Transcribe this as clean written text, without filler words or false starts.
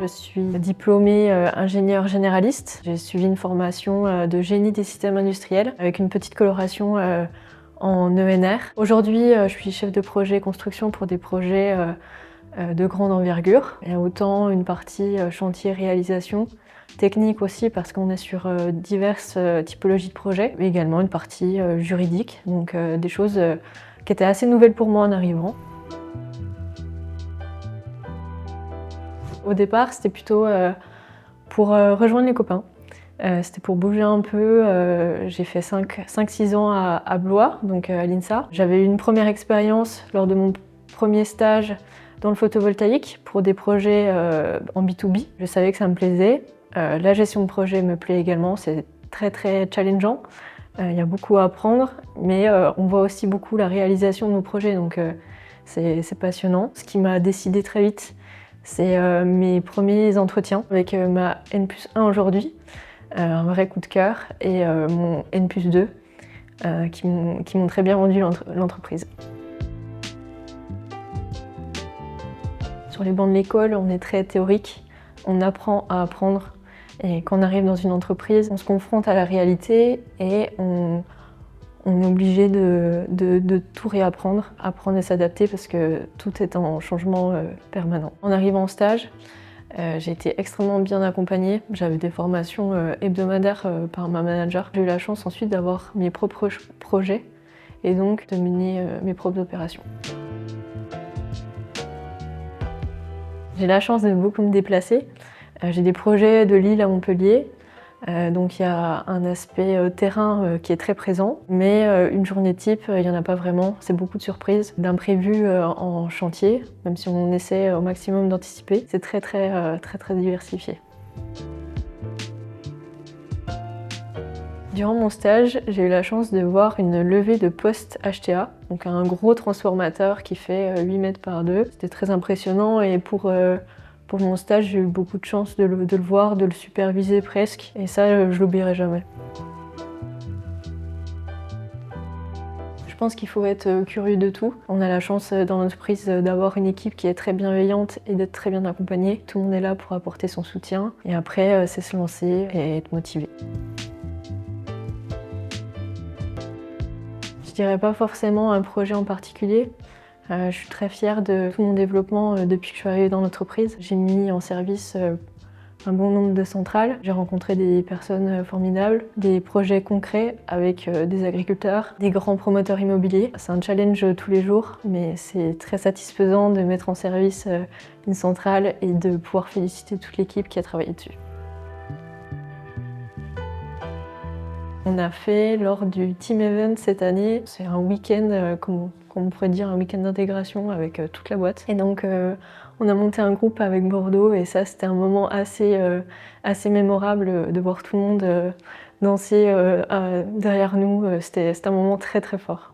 Je suis diplômée ingénieure généraliste. J'ai suivi une formation de génie des systèmes industriels avec une petite coloration en ENR. Aujourd'hui, je suis chef de projet construction pour des projets de grande envergure. Il y a autant une partie chantier réalisation, technique aussi parce qu'on est sur diverses typologies de projets, mais également une partie juridique, donc des choses qui étaient assez nouvelles pour moi en arrivant. Au départ, c'était plutôt pour rejoindre les copains. C'était pour bouger un peu. J'ai fait 5-6 ans à Blois, donc à l'INSA. J'avais eu une première expérience lors de mon premier stage dans le photovoltaïque pour des projets en B2B. Je savais que ça me plaisait. La gestion de projet me plaît également, c'est très challengeant. Il y a beaucoup à apprendre, mais on voit aussi beaucoup la réalisation de nos projets, donc c'est passionnant. Ce qui m'a décidé très vite, c'est mes premiers entretiens avec ma N+1 aujourd'hui, un vrai coup de cœur, et mon N+2 qui m'ont très bien vendu l'entreprise. Sur les bancs de l'école, on est très théorique, on apprend à apprendre, et quand on arrive dans une entreprise, on se confronte à la réalité et on est obligé de tout réapprendre, apprendre et s'adapter parce que tout est en changement permanent. En arrivant en stage, j'ai été extrêmement bien accompagnée. J'avais des formations hebdomadaires par ma manager. J'ai eu la chance ensuite d'avoir mes propres projets et donc de mener mes propres opérations. J'ai la chance de beaucoup me déplacer. J'ai des projets de Lille à Montpellier. Donc il y a un aspect terrain qui est très présent, mais une journée type, il n'y en a pas vraiment. C'est beaucoup de surprises, d'imprévus en chantier, même si on essaie au maximum d'anticiper. C'est très diversifié. Durant mon stage, j'ai eu la chance de voir une levée de post-HTA, donc un gros transformateur qui fait 8 mètres par 2. C'était très impressionnant et pour mon stage, j'ai eu beaucoup de chance de le voir, de le superviser presque, et ça, je l'oublierai jamais. Je pense qu'il faut être curieux de tout. On a la chance dans l'entreprise d'avoir une équipe qui est très bienveillante et d'être très bien accompagnée. Tout le monde est là pour apporter son soutien, et après, c'est se lancer et être motivé. Je dirais pas forcément un projet en particulier. Je suis très fière de tout mon développement depuis que je suis arrivée dans l'entreprise. J'ai mis en service un bon nombre de centrales. J'ai rencontré des personnes formidables, des projets concrets avec des agriculteurs, des grands promoteurs immobiliers. C'est un challenge tous les jours, mais c'est très satisfaisant de mettre en service une centrale et de pouvoir féliciter toute l'équipe qui a travaillé dessus. On a fait lors du Team Event cette année, c'est un week-end, comme on pourrait dire, un week-end d'intégration avec toute la boîte. Et donc on a monté un groupe avec Bordeaux et ça c'était un moment assez mémorable de voir tout le monde danser derrière nous. C'était un moment très fort.